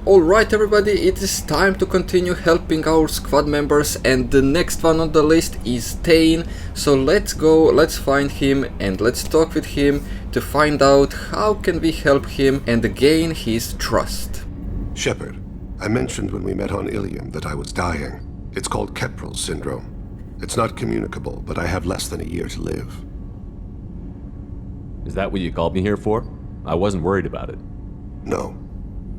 Alright everybody, it is time to continue helping our squad members, and the next one on the list is Thane. So let's go, let's find him and let's talk with him to find out how can we help him and gain his trust. Shepard, I mentioned when we met on Ilium that I was dying. It's called Kepral's syndrome. It's not communicable, but I have less than a year to live. Is that what you called me here for? I wasn't worried about it. No.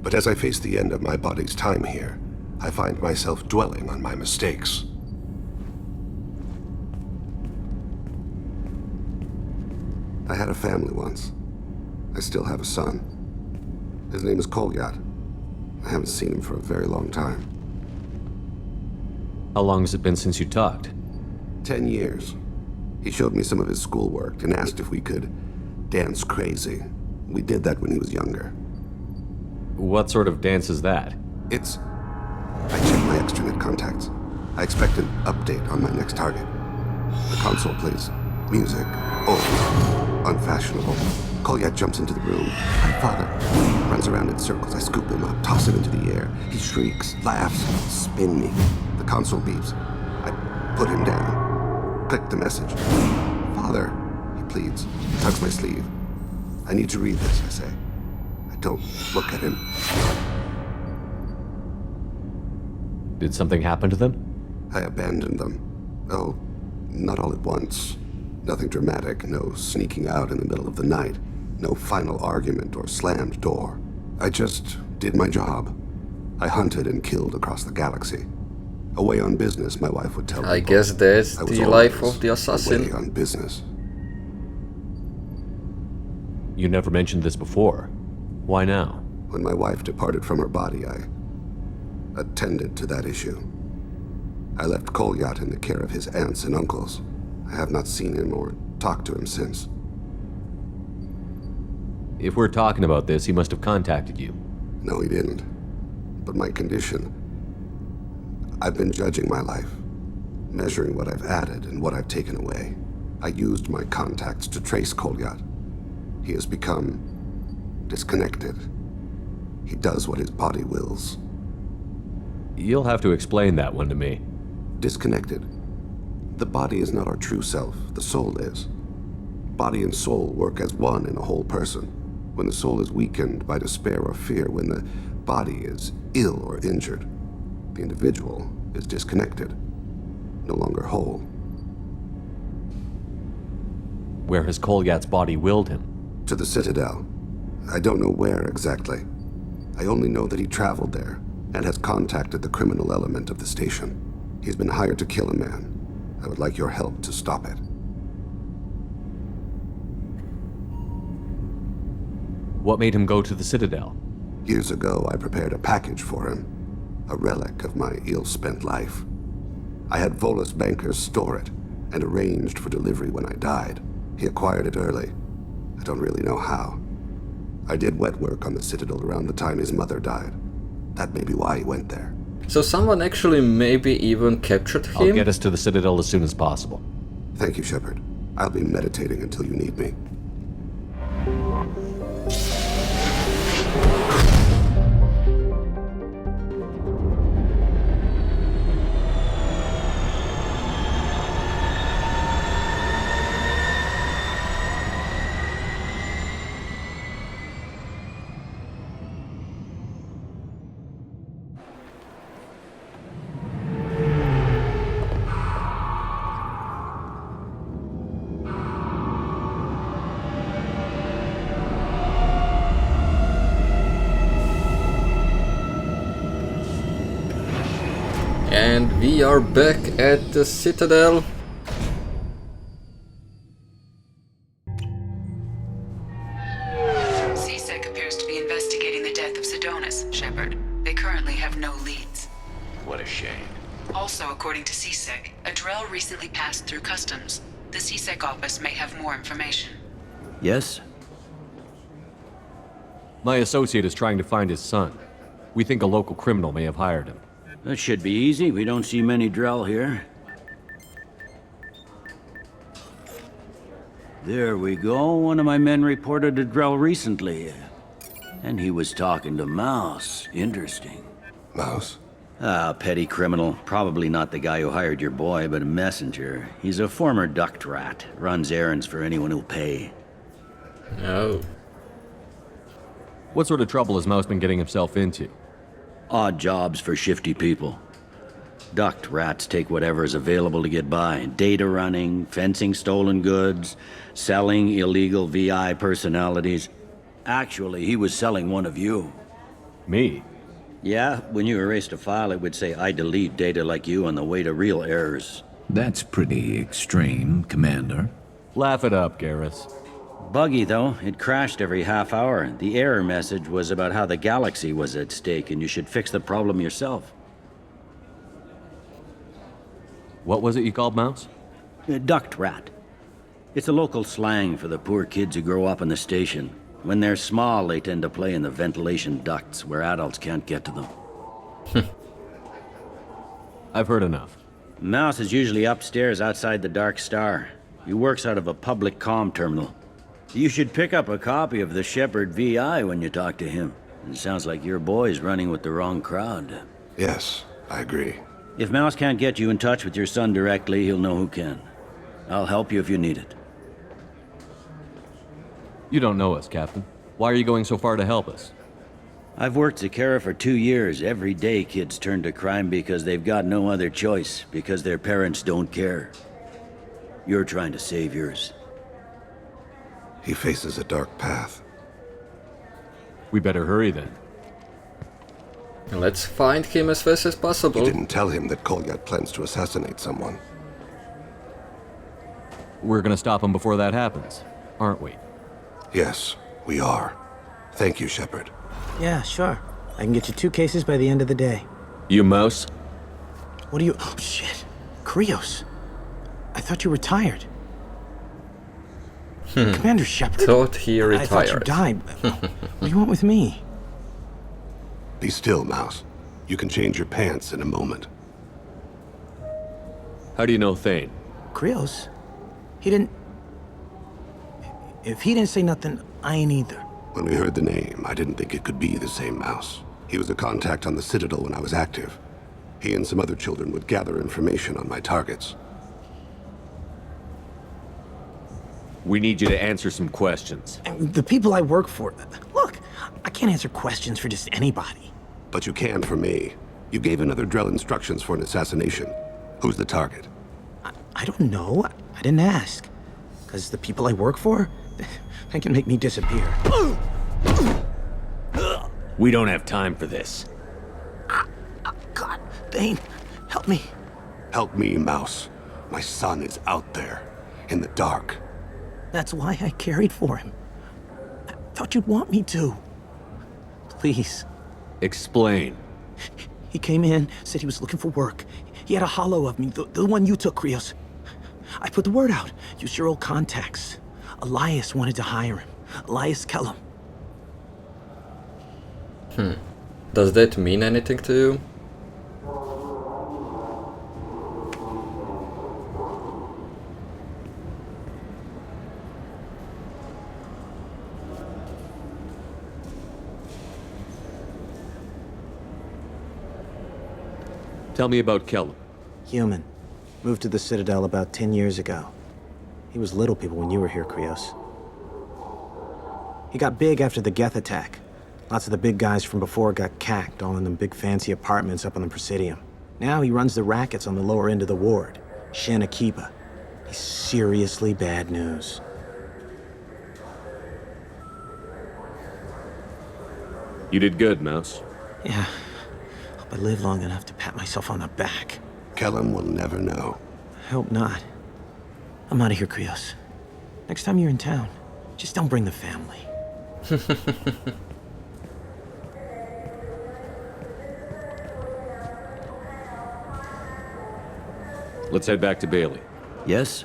But as I face the end of my body's time here, I find myself dwelling on my mistakes. I had a family once. I still have a son. His name is Kolyat. I haven't seen him for a very long time. How long has it been since you talked? 10 years. He showed me some of his schoolwork and asked if we could dance crazy. We did that when he was younger. What sort of dance is that? It's... I checked my extranet contacts. I expect an update on my next target. The console plays music. Old. Unfashionable. Kolyat jumps into the room. My father runs around in circles. I scoop him up, toss him into the air. He shrieks, laughs, spin me. The console beeps. I put him down. Click the message. Father, he pleads. He tugs my sleeve. I need to read this, I say. Don't look at him. Did something happen to them? I abandoned them. Oh, not all at once. Nothing dramatic, no sneaking out in the middle of the night, no final argument or slammed door. I just did my job. I hunted and killed across the galaxy. Away on business, my wife would tell me. I guess that's the life of the assassin. Away on business. You never mentioned this before. Why now? When my wife departed from her body, I attended to that issue. I left Kolyat in the care of his aunts and uncles. I have not seen him or talked to him since. If we're talking about this, he must have contacted you. No, he didn't. But my condition... I've been judging my life, measuring what I've added and what I've taken away. I used my contacts to trace Kolyat. He has become disconnected. He does what his body wills. You'll have to explain that one to me. Disconnected. The body is not our true self, the soul is. Body and soul work as one in a whole person. When the soul is weakened by despair or fear, when the body is ill or injured, the individual is disconnected, no longer whole. Where has Kolyat's body willed him? To the Citadel. I don't know where exactly. I only know that he traveled there and has contacted the criminal element of the station. He's been hired to kill a man. I would like your help to stop it. What made him go to the Citadel? Years ago, I prepared a package for him. A relic of my ill-spent life. I had Volus bankers store it and arranged for delivery when I died. He acquired it early. I don't really know how. I did wet work on the Citadel around the time his mother died. That may be why he went there. So someone actually maybe even captured him? I'll get us to the Citadel as soon as possible. Thank you, Shepard. I'll be meditating until you need me. And we are back at the Citadel. CSEC appears to be investigating the death of Sidonis, Shepard. They currently have no leads. What a shame. Also, according to CSEC, a Drell recently passed through customs. The CSEC office may have more information. Yes? My associate is trying to find his son. We think a local criminal may have hired him. That should be easy. We don't see many Drell here. There we go. One of my men reported a Drell recently. And he was talking to Mouse. Interesting. Mouse? Ah, petty criminal. Probably not the guy who hired your boy, but a messenger. He's a former duct rat. Runs errands for anyone who'll pay. Oh. What sort of trouble has Mouse been getting himself into? Odd jobs for shifty people. Duct rats take whatever is available to get by. Data running, fencing stolen goods, selling illegal VI personalities. Actually, he was selling one of you. Me? Yeah, when you erased a file, it would say, I delete data like you on the way to real errors. That's pretty extreme, Commander. Laugh it up, Garrus. Buggy, though. It crashed every half hour. The error message was about how the galaxy was at stake and you should fix the problem yourself. What was it you called Mouse? A duct rat. It's a local slang for the poor kids who grow up in the station. When they're small, they tend to play in the ventilation ducts where adults can't get to them. I've heard enough. Mouse is usually upstairs outside the Dark Star. He works out of a public comm terminal. You should pick up a copy of the Shepherd VI when you talk to him. It sounds like your boy's running with the wrong crowd. Yes, I agree. If Mouse can't get you in touch with your son directly, he'll know who can. I'll help you if you need it. You don't know us, Captain. Why are you going so far to help us? I've worked Zakera for 2 years. Every day kids turn to crime because they've got no other choice, because their parents don't care. You're trying to save yours. He faces a dark path. We better hurry then. Let's find him as fast as You possible. didn't tell him that Kolyat plans to assassinate someone. We're gonna stop him before that happens, aren't we? Yes, we are. Thank you, Shepard. Yeah, sure. I can get you 2 cases by the end of the day. You Mouse? What are you... Oh, shit. Krios. I thought you retired. Commander Shepard? Thought he I thought you retired. died. What do you want with me? Be still, Mouse. You can change your pants in a moment. How do you know Thane? Krios? He didn't... If he didn't say nothing, I ain't either. When we heard the name, I didn't think it could be the same Mouse. He was a contact on the Citadel when I was active. He and some other children would gather information on my targets. We need you to answer some questions. And the people I work for... Look, I can't answer questions for just anybody. But you can for me. You gave another Drell instructions for an assassination. Who's the target? I don't know. I didn't ask. Because the people I work for, they can make me disappear. We don't have time for this. God, Thane, help me. Help me, Mouse. My son is out there, in the dark. That's why I carried for him. I thought you'd want me to. Please. Explain. He came in, said he was looking for work. He had a hollow of me, the one you took, Krios. I put the word out. Used your old contacts. Elias wanted to hire him. Elias Kellum. Does that mean anything to you? Tell me about Kellum. Human. Moved to the Citadel about 10 years ago. He was little people when you were here, Krios. He got big after the Geth attack. Lots of the big guys from before got cacked, all in them big fancy apartments up on the Presidium. Now he runs the rackets on the lower end of the ward, Shin Akiba. He's seriously bad news. You did good, Mouse. Yeah. Hope I live long enough to pat myself on the back. Kellum will never know. I hope not. I'm out of here, Krios. Next time you're in town, just don't bring the family. Let's head back to Bailey. Yes?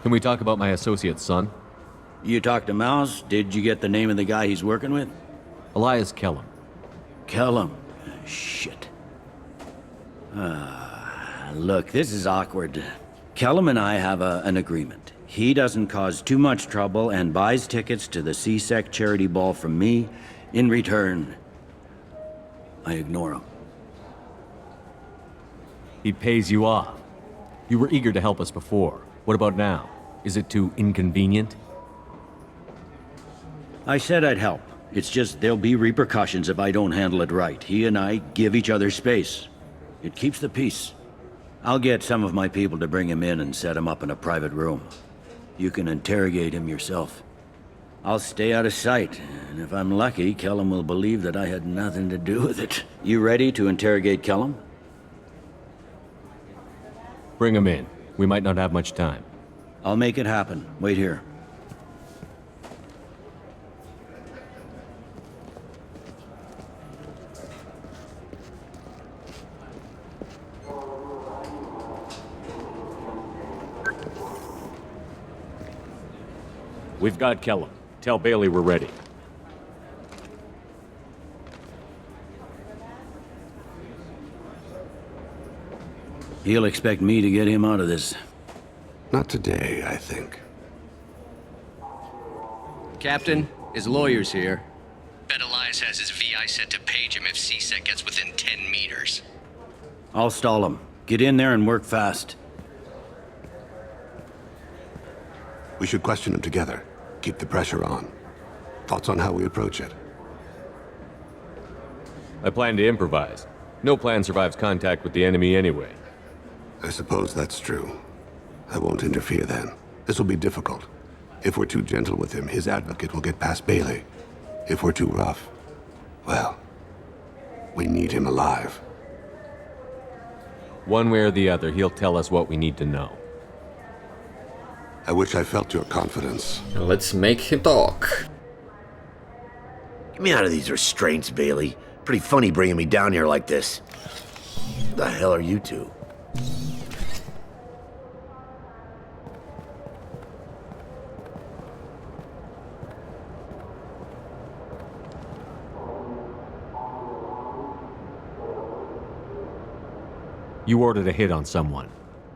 Can we talk about my associate's son? You talked to Mouse? Did you get the name of the guy he's working with? Elias Kellum. Kellum. Shit. Look, this is awkward. Kellum and I have an agreement. He doesn't cause too much trouble and buys tickets to the CSEC charity ball from me. In return, I ignore him. He pays you off. You were eager to help us before. What about now? Is it too inconvenient? I said I'd help. It's just there'll be repercussions if I don't handle it right. He and I give each other space. It keeps the peace. I'll get some of my people to bring him in and set him up in a private room. You can interrogate him yourself. I'll stay out of sight, and if I'm lucky, Kellum will believe that I had nothing to do with it. You ready to interrogate Kellum? Bring him in. We might not have much time. I'll make it happen. Wait here. We've got Kellum. Tell Bailey we're ready. He'll expect me to get him out of this. Not today, I think. Captain, his lawyer's here. Bet Elias has his VI set to page him if CSEC gets within 10 meters. I'll stall him. Get in there and work fast. We should question him together. Keep the pressure on. Thoughts on how we approach it? I plan to improvise. No plan survives contact with the enemy anyway. I suppose that's true. I won't interfere then. This will be difficult. If we're too gentle with him, his advocate will get past Bailey. If we're too rough, well, we need him alive. One way or the other, he'll tell us what we need to know. I wish I felt your confidence. Let's make him talk. Get me out of these restraints, Bailey. Pretty funny bringing me down here like this. Who the hell are you two? You ordered a hit on someone.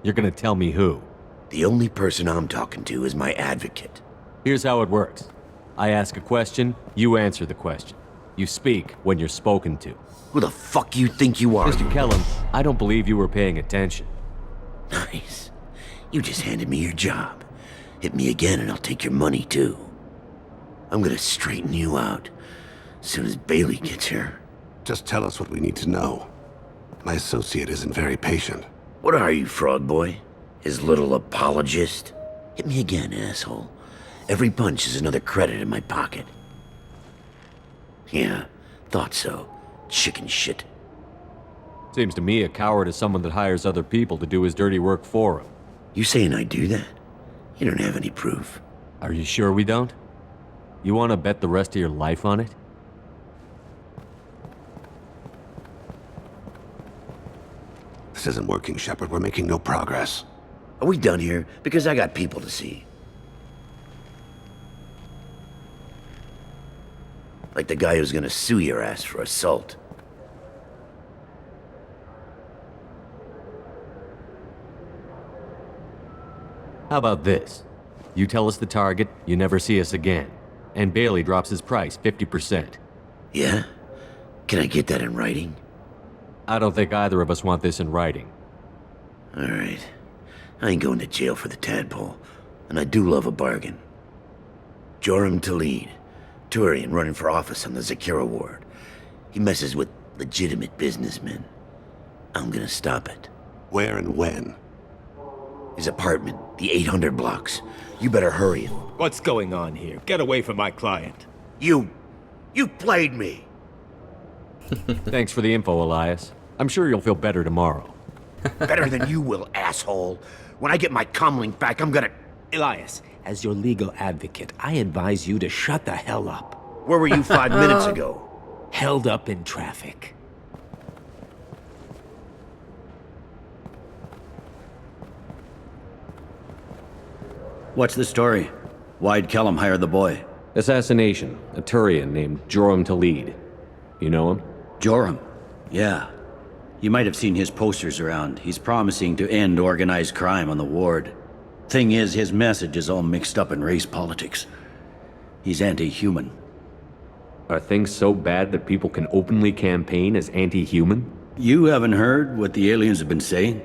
You're gonna tell me who. The only person I'm talking to is my advocate. Here's how it works. I ask a question, you answer the question. You speak when you're spoken to. Who the fuck you think you are? Mr. Kellum, I don't believe you were paying attention. Nice. You just handed me your job. Hit me again and I'll take your money too. I'm gonna straighten you out as soon as Bailey gets here. Just tell us what we need to know. My associate isn't very patient. What are you, frog boy? His little apologist? Hit me again, asshole. Every punch is another credit in my pocket. Yeah, thought so. Chicken shit. Seems to me a coward is someone that hires other people to do his dirty work for him. You saying I do that? You don't have any proof. Are you sure we don't? You want to bet the rest of your life on it? This isn't working, Shepard. We're making no progress. Are we done here? Because I got people to see. Like the guy who's gonna sue your ass for assault. How about this? You tell us the target, you never see us again. And Bailey drops his price 50%. Yeah? Can I get that in writing? I don't think either of us want this in writing. Alright. I ain't going to jail for the tadpole, and I do love a bargain. Joram Talid, Turian running for office on the Zakira ward. He messes with legitimate businessmen. I'm gonna stop it. Where and when? His apartment, the 800 blocks. You better hurry. What's going on here? Get away from my client. You played me! Thanks for the info, Elias. I'm sure you'll feel better tomorrow. Better than you will, asshole. When I get my comlink back, I'm gonna... Elias, as your legal advocate, I advise you to shut the hell up. Where were you 5 minutes ago? Held up in traffic. What's the story? Why'd Kellum hire the boy? Assassination. A Turian named Joram Talid. You know him? Joram? Yeah. You might have seen his posters around. He's promising to end organized crime on the ward. Thing is, his message is all mixed up in race politics. He's anti-human. Are things so bad that people can openly campaign as anti-human? You haven't heard what the aliens have been saying?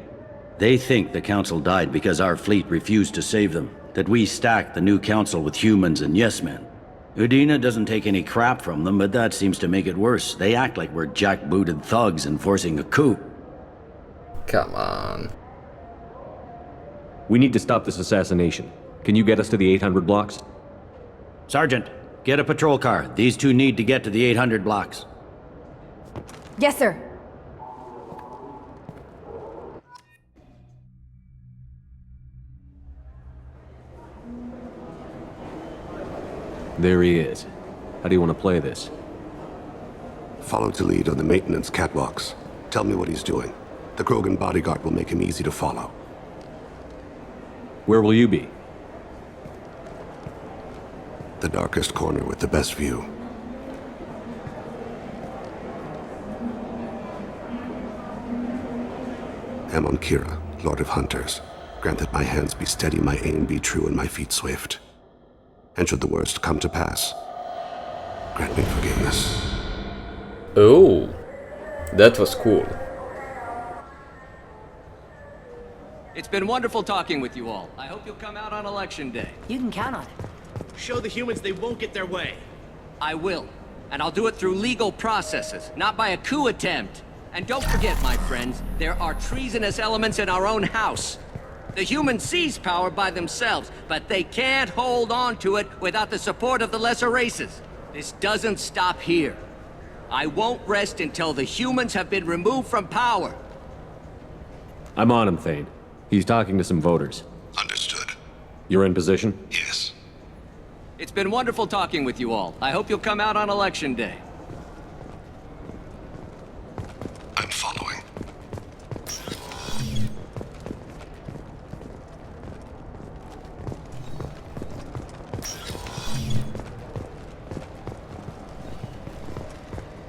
They think the Council died because our fleet refused to save them. That we stacked the new Council with humans and yes-men. Udina doesn't take any crap from them, but that seems to make it worse. They act like we're jackbooted thugs enforcing a coup. Come on. We need to stop this assassination. Can you get us to the 800 blocks? Sergeant, get a patrol car. These two need to get to the 800 blocks. Yes, sir. There he is. How do you want to play this? Follow to lead on the maintenance catwalks. Tell me what he's doing. The Krogan bodyguard will make him easy to follow. Where will you be? The darkest corner with the best view. Amon Kira, Lord of Hunters. Grant that my hands be steady, my aim be true, and my feet swift. And should the worst come to pass, grant me forgiveness. Oh, that was cool. It's been wonderful talking with you all. I hope you'll come out on election day. You can count on it. Show the humans they won't get their way. I will. And I'll do it through legal processes, not by a coup attempt. And don't forget, my friends, there are treasonous elements in our own house. The humans seize power by themselves, but they can't hold on to it without the support of the lesser races. This doesn't stop here. I won't rest until the humans have been removed from power. I'm on him, Thane. He's talking to some voters. Understood. You're in position? Yes. It's been wonderful talking with you all. I hope you'll come out on election day. I'm following.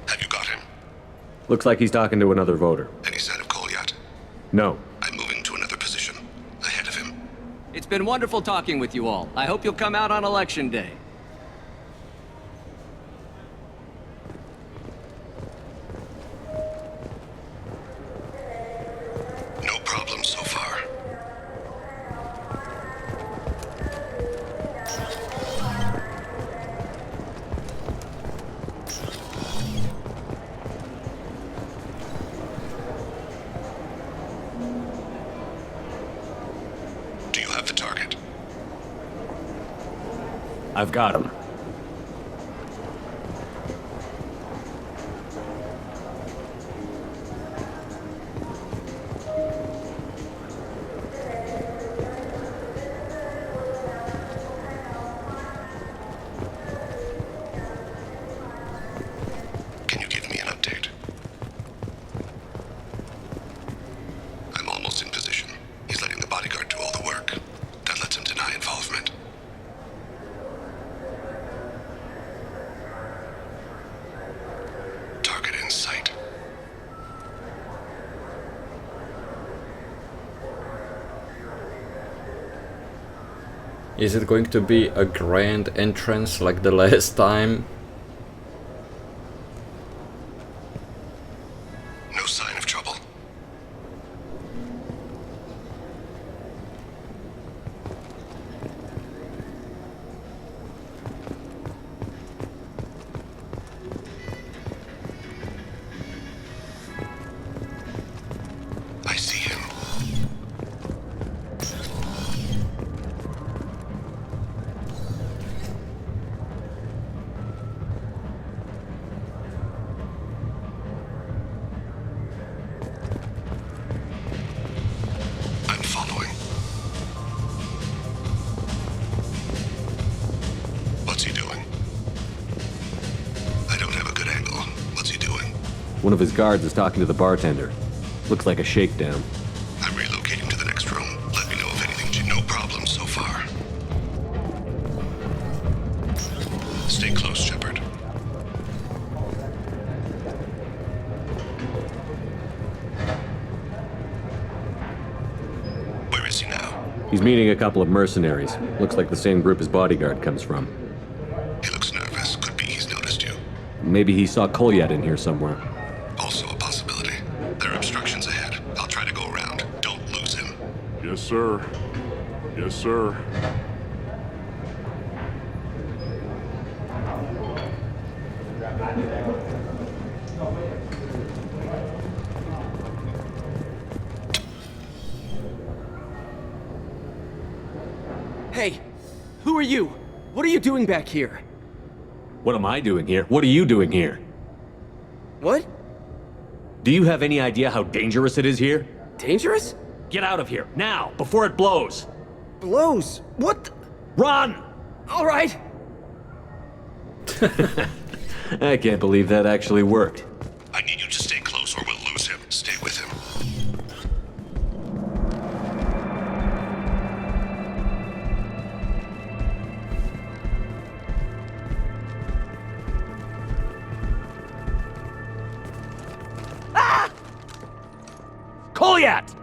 Have you got him? Looks like he's talking to another voter. Any sign of Cole yet? No. I'm moving to another position. Ahead of him. It's been wonderful talking with you all. I hope you'll come out on election day. No problem so far. Do you have the target? I've got him. Can you give me an update? I'm almost in position. He's letting the bodyguard do all the work. That lets him deny involvement. Target in sight. Is it going to be a grand entrance like the last time? No sign of trouble. I see him. I'm following. What's he doing? I don't have a good angle. What's he doing? One of his guards is talking to the bartender. Looks like a shakedown. I'm relocating to the next room. Let me know if anything. No problem so far. Stay close, Shepard. Where is he now? He's meeting a couple of mercenaries. Looks like the same group his bodyguard comes from. He looks nervous. Could be he's noticed you. Maybe he saw Kolyat in here somewhere. Also a possibility. There are obstructions ahead. I'll try to go around. Don't lose him. Yes, sir. Yes, sir. Hey, who are you? What are you doing back here? What am I doing here? What are you doing here? What? Do you have any idea how dangerous it is here? Dangerous? Get out of here, now, before it blows! Blows? What? Run! All right. I can't believe that actually worked. I need you to stay close or we'll lose him. Stay with him. Kolyat!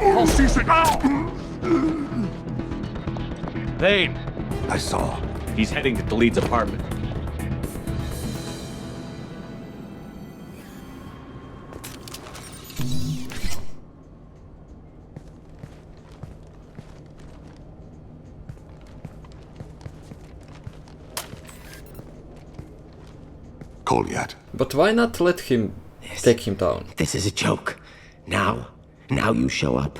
Oh, C6! Thane! I saw. He's heading to Leeds' apartment. Kolyat. But why not let him take him down? This is a joke. Now you show up.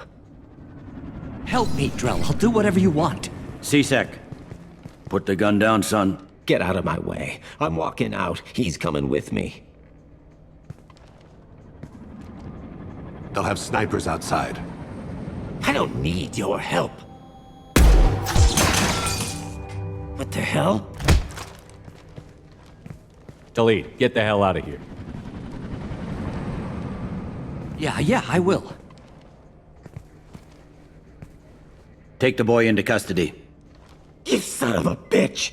Help me, Drell. I'll do whatever you want. C-Sec, put the gun down, son. Get out of my way. I'm walking out. He's coming with me. They'll have snipers outside. I don't need your help. What the hell? Khalid, get the hell out of here. Yeah, I will. Take the boy into custody. You son of a bitch!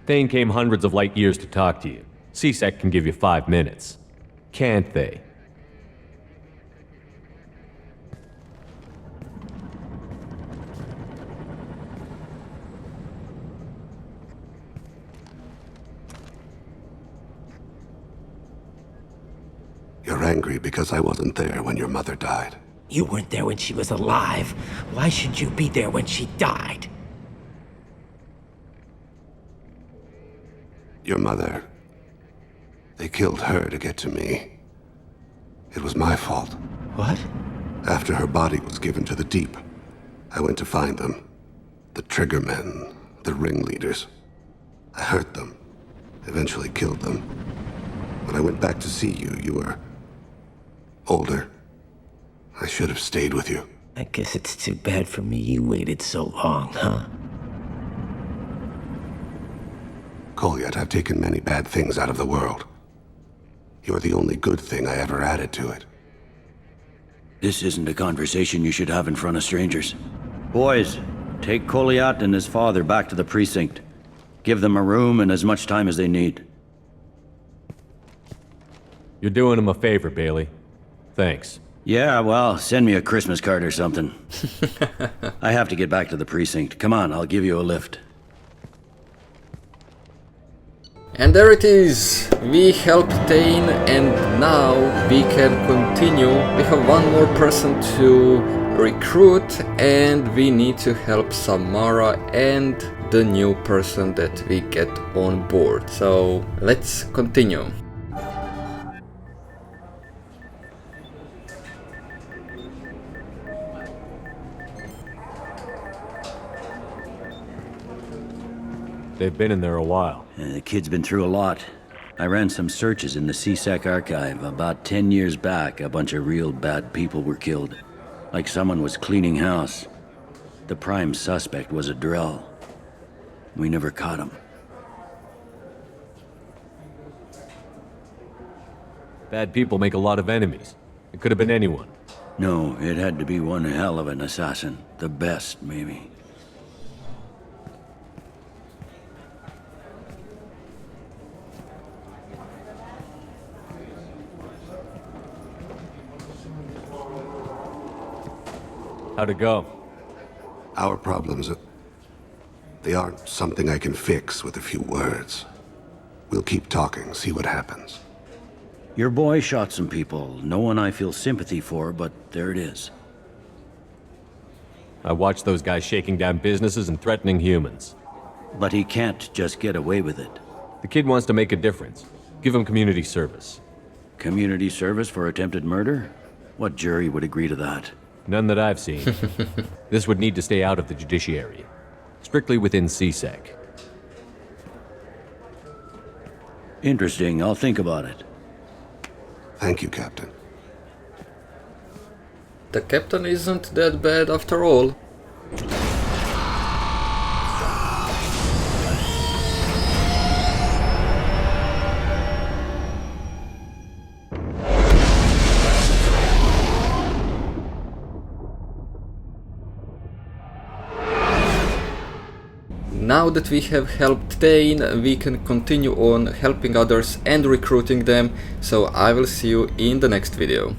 Thane came hundreds of light years to talk to you. C-Sec can give you 5 minutes. Can't they? You're angry because I wasn't there when your mother died. You weren't there when she was alive. Why should you be there when she died? Your mother. They killed her to get to me. It was my fault. What? After her body was given to the Deep, I went to find them. The Triggermen, the ringleaders. I hurt them. Eventually killed them. When I went back to see you, you were older. I should have stayed with you. I guess it's too bad for me you waited so long, huh? Kolyat, I've taken many bad things out of the world. You're the only good thing I ever added to it. This isn't a conversation you should have in front of strangers. Boys, take Kolyat and his father back to the precinct. Give them a room and as much time as they need. You're doing him a favor, Bailey. Thanks. Yeah, well, send me a Christmas card or something. I have to get back to the precinct. Come on, I'll give you a lift. And there it is! We helped Thane and now we can continue. We have one more person to recruit and we need to help Samara and the new person that we get on board. So let's continue. They've been in there a while. The kid's been through a lot. I ran some searches in the C-Sec archive. About 10 years back, a bunch of real bad people were killed. Like someone was cleaning house. The prime suspect was a Drell. We never caught him. Bad people make a lot of enemies. It could have been anyone. No, it had to be one hell of an assassin. The best, maybe. How'd it go? Our problems, they aren't something I can fix with a few words. We'll keep talking, see what happens. Your boy shot some people. No one I feel sympathy for, but there it is. I watched those guys shaking down businesses and threatening humans. But he can't just get away with it. The kid wants to make a difference. Give him community service. Community service for attempted murder? What jury would agree to that? None that I've seen. This would need to stay out of the judiciary. Strictly within CSEC. Interesting. I'll think about it. Thank you, Captain. The captain isn't that bad after all. Now that we have helped Thane, we can continue on helping others and recruiting them, so I will see you in the next video.